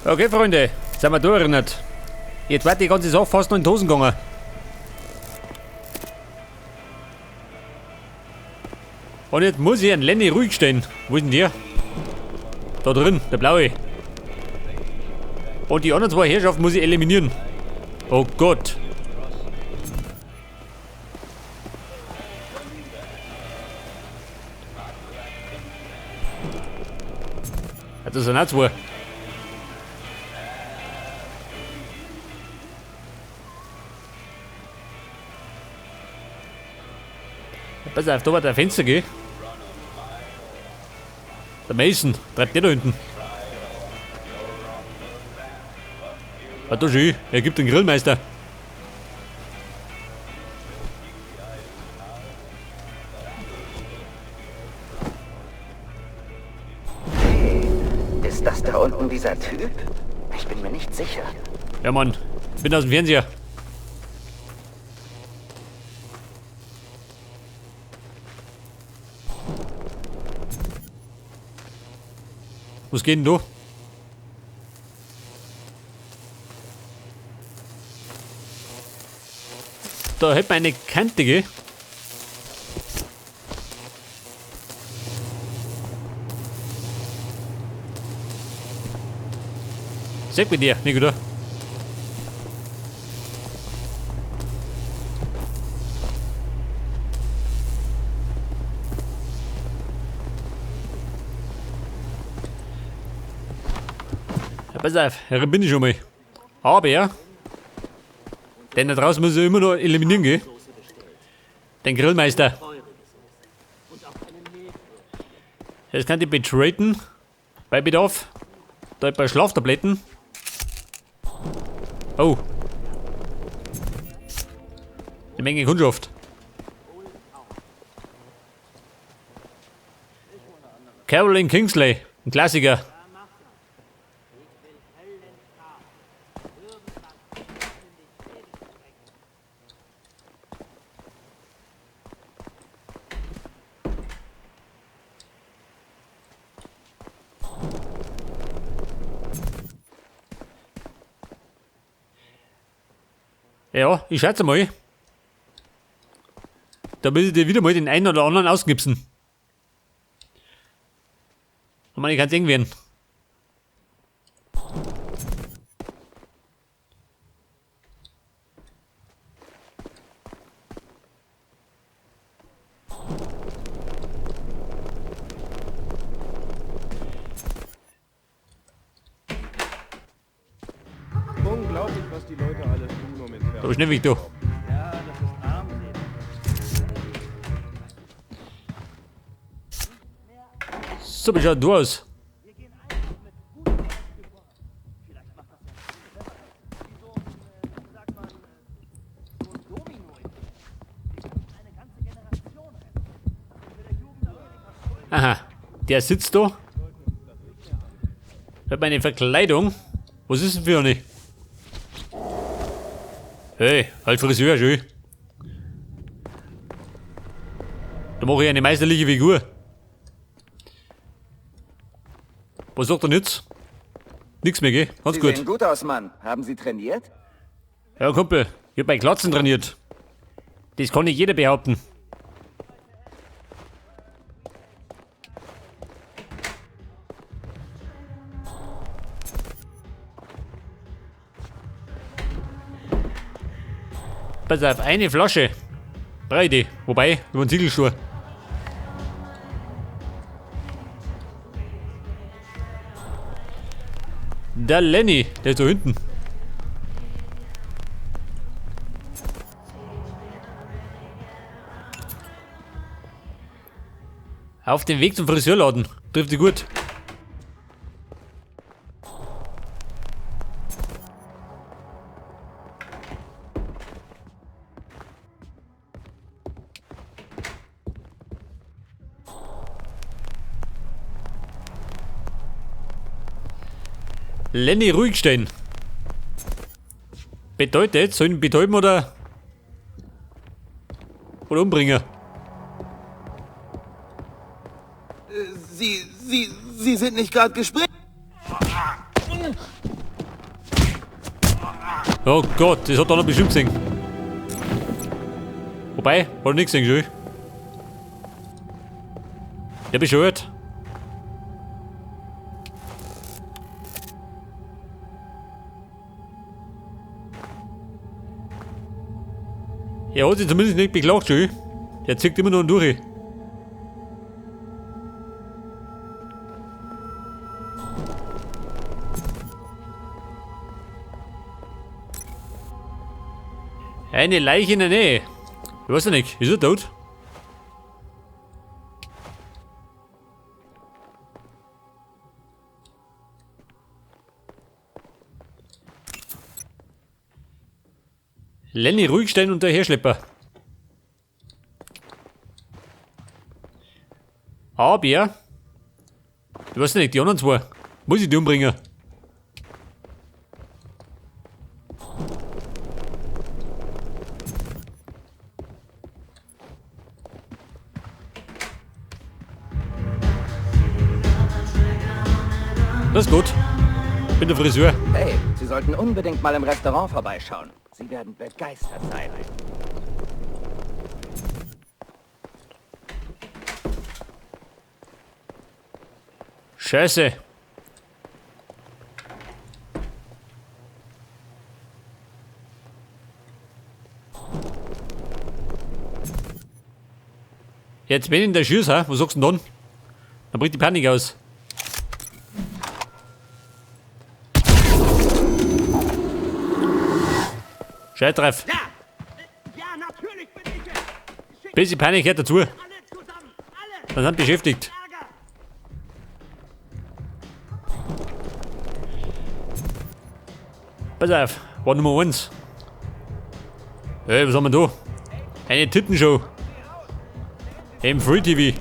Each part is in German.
Okay, Freunde, sind wir durcherinnert. Jetzt wird die ganze Sache fast noch in die Hosen gegangen. Und jetzt muss ich einen Lenny ruhig stehen. Wo ist denn der? Da drin, der blaue. Und die anderen zwei Herrschaften muss ich eliminieren. Oh Gott. Das sind auch zwei. Pass auf, da war der Fenster, gell? Der Mason, treibt der da hinten. Warte da schön, er gibt den Grillmeister. Ist das da unten dieser Typ? Ich bin mir nicht sicher. Ja Mann, ich bin aus dem Fernseher. Was geht denn da? Da hält man eine Kante, gell? Sag mit dir, Nico, da. Ja, pass auf, hier bin ich schon mal. Aber ja, den da draußen muss ich immer noch eliminieren, gell? Den Grillmeister. Jetzt kann ich betraden. Bei Bedarf. Da ein paar Schlaftabletten. Oh. Eine Menge Kundschaft. Caroline Kingsley, ein Klassiker. Ja, ich schätze mal. Da will ich dir wieder mal den einen oder anderen ausgipsen. Ich meine, ich kann es eng werden. Unglaublich, was die Leute alles tun, um ins So schnell wie du. Ja, das ist Armselig. So, wie schaut du aus? Aha, der sitzt da. Hat meine Verkleidung. Was ist denn für eine? Hey, halt Friseur, schön. Da mache ich eine meisterliche Figur. Was sagt er jetzt? Nix mehr, gell? Ganz Sie gut. sehen gut aus, Mann. Haben Sie trainiert? Ja, Kumpel, ich hab bei Glatzen trainiert. Das kann nicht jeder behaupten. Pass auf, eine Flasche. Breite. Wobei, über den Ziegelschuh. Der Lenny, der ist da hinten. Auf dem Weg zum Friseurladen. Trifft sie gut. Lenny ruhig stehen. Bedeutet, soll ich ihn betäuben oder umbringen? Sie sind nicht gerade Gespräch. Oh Gott, das hat er noch bestimmt gesehen. Wobei, hat er nicht gesehen, schon. Der bescheuert. Er hat sich zumindest nicht beklagt, schon. Der zieht immer noch durch. Eine Leiche in der Nähe. Ich weiß ja nicht, ist er tot? Lenny ruhig stellen und der Herschlepper. Aber, ich weiß nicht, die anderen zwei. Muss ich die umbringen? Das ist gut. Bin der Friseur. Hey, Sie sollten unbedingt mal im Restaurant vorbeischauen. Sie werden begeistert sein. Scheiße. Jetzt bin ich in der Schüsse, ha? Was sagst du denn dann? Dann bricht die Panik aus. Scheitreff. Ja! Ja, natürlich bin ich es! Schickt Bisschen Panik gehört dazu. alle zusammen! Alle! Dann sind beschäftigt. Ärger! Pass auf, war Nummer 1. Hey, was haben wir da? Eine Tittenshow. Im Free TV.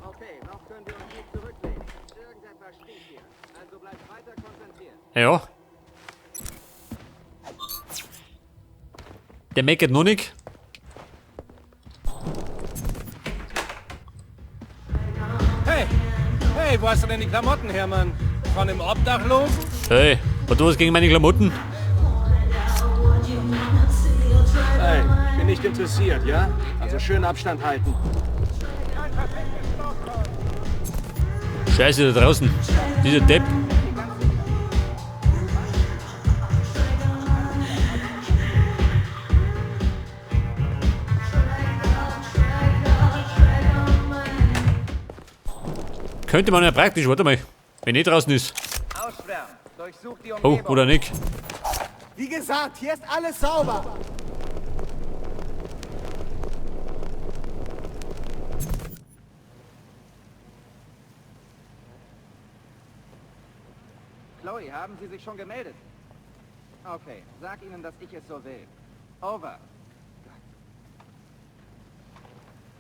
Okay, noch können wir uns nicht zurücklehnen. Irgendetwas steht hier. Also bleibt weiter konzentriert. Ja. Der meckert noch nicht. Hey! Hey, wo hast du denn die Klamotten her, Mann? Von dem Obdachlos? Hey, hat du was gegen meine Klamotten? Hey, bin nicht interessiert, ja? Also schön Abstand halten. Scheiße, da draußen. Dieser Depp. Könnte man ja praktisch, warte mal. Wenn er draußen ist. Ausschwärmen. Durchsucht die Oh, Umgebung. oder nicht? Wie gesagt, hier ist alles sauber. Chloe, haben Sie sich schon gemeldet? Okay, sag ihnen, dass ich es so will. Over.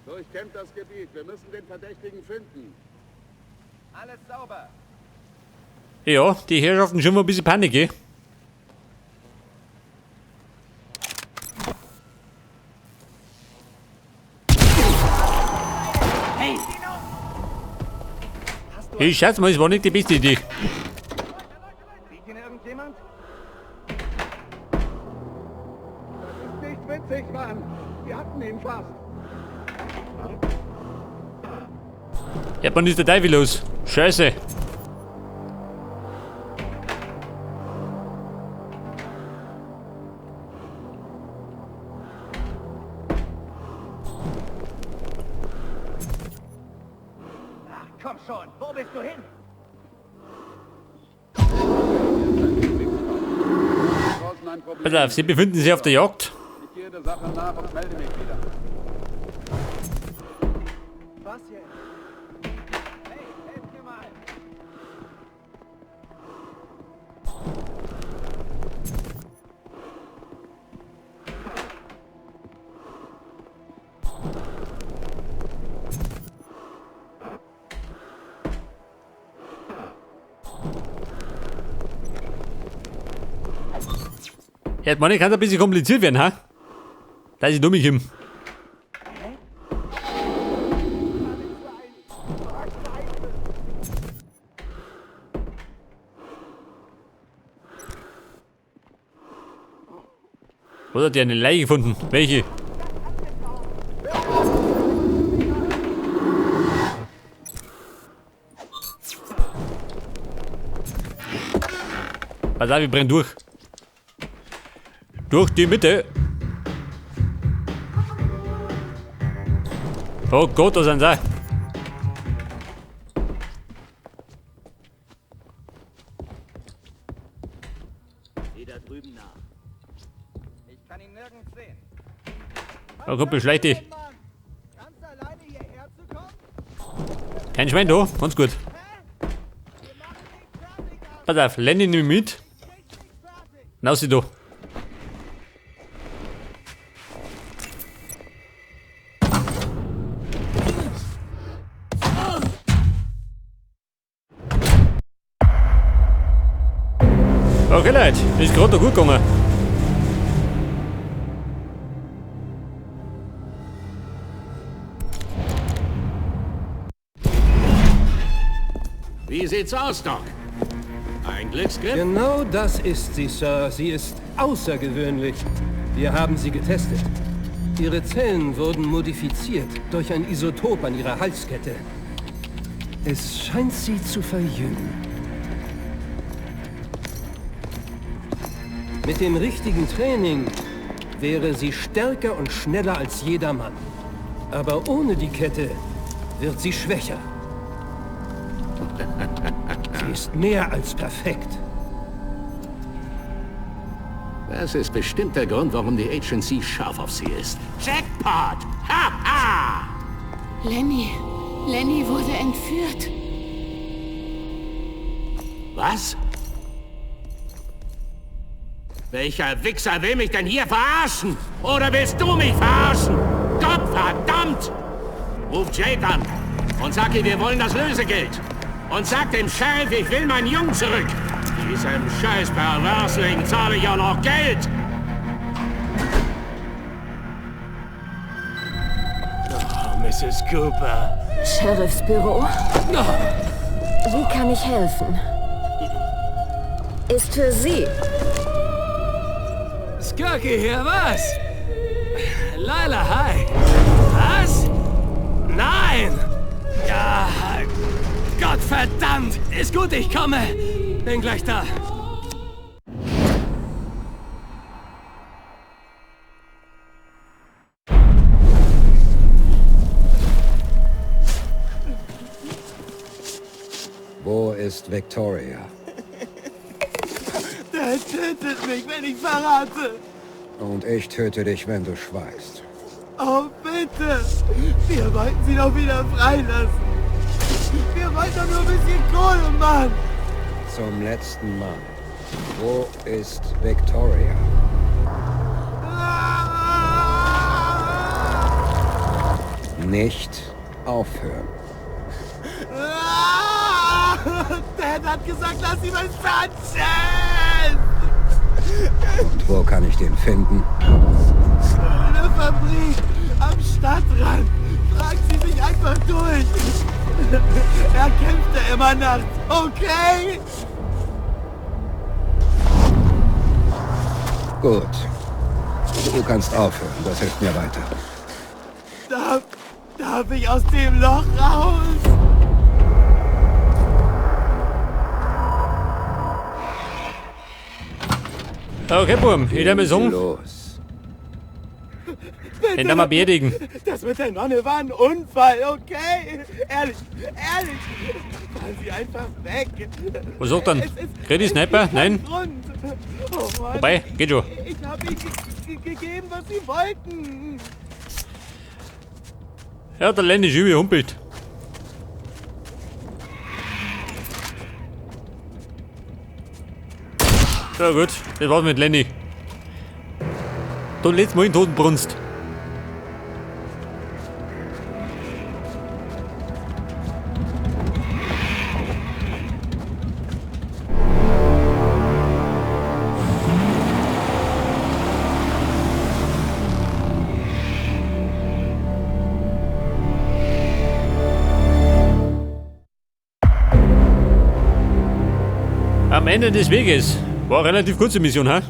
Durchkämmt das Gebiet. Wir müssen den Verdächtigen finden. Alles sauber. Ja, die Herrschaften schon mal ein bisschen Panik, eh? Ich schätze mal, es war nicht die beste Idee. Sieht ihn irgendjemand? Das ist nicht witzig, Mann. Wir hatten ihn fast. Ja, wann ist der Teufel los? Scheiße. Ach, komm schon. Wo bist du hin? Draußen ein Problem. Pass auf, Sie befinden sich auf der Jagd. Ich gehe der Sache nach und melde mich wieder. Was jetzt? Hey, helft mir mal. Ja, man kann ein bisschen kompliziert werden, ha? Da ist dumm ich ihm. Oder hat der eine Leiche gefunden? Welche? Pass auf, wir brennen durch. Durch die Mitte. Oh Gott, was sind sie? Ich kann ihn nirgends sehen. Oh Kumpel, schleich dich. Mann, ganz alleine hierher zu kommen? Kein Schwein da, ganz gut. Pass auf, Lenny nimm mit. Na, sie da. Okay Leute, ist gerade noch gut gegangen. Wie sieht's aus, Doc? Ein Glücksgriff? Genau das ist sie, Sir. Sie ist außergewöhnlich. Wir haben sie getestet. Ihre Zellen wurden modifiziert durch ein Isotop an ihrer Halskette. Es scheint sie zu verjüngen. Mit dem richtigen Training wäre sie stärker und schneller als jeder Mann. Aber ohne die Kette wird sie schwächer. Sie ist mehr als perfekt. Das ist bestimmt der Grund, warum die Agency scharf auf sie ist. Jackpot! Ha, ha! Lenny wurde entführt. Was? Welcher Wichser will mich denn hier verarschen? Oder willst du mich verarschen? Gott verdammt! Ruf Jake an und sag ihm, wir wollen das Lösegeld. Und sag dem Sheriff, ich will meinen Jungen zurück. Diesem scheiß Perversling zahle ich auch noch Geld. Oh, Mrs. Cooper. Sheriffsbüro? Wie kann ich helfen? Ist für Sie. Skirky hier, was? Lila, hi. Was? Nein! Ja, Gott verdammt! Ist gut, ich komme. Bin gleich da. Wo ist Victoria? Der tötet mich, wenn ich verrate. Und ich töte dich, wenn du schweigst. Oh, bitte. Wir wollten sie doch wieder freilassen. Wir wollten doch nur ein bisschen Kohle, Mann. Zum letzten Mal. Wo ist Victoria? Nicht aufhören. Dad hat gesagt, lass ihn mein Sanchez. Und wo kann ich den finden? In der Fabrik, am Stadtrand. Fragen Sie sich einfach durch. Er kämpft ja immer nachts, okay? Gut. Du kannst aufhören, das hilft mir weiter. Darf ich aus dem Loch raus? Okay, Burm, ich mal sagen, Los. den da mal beerdigen. Das mit der Nonne war ein Unfall, okay? Ehrlich. Fahren Sie einfach weg. Was sagt dann? Krieg die Sniper? Nein? Grund. Oh Mann. Vorbei, geht schon. Ich habe Ihnen gegeben, was Sie wollten. Ja, der Lenny ist überhumpelt. Ja gut, das war's mit Lenny. Du letztes Mal in Totenbrunst. Ende des Weges. War eine relativ kurze Mission, ha?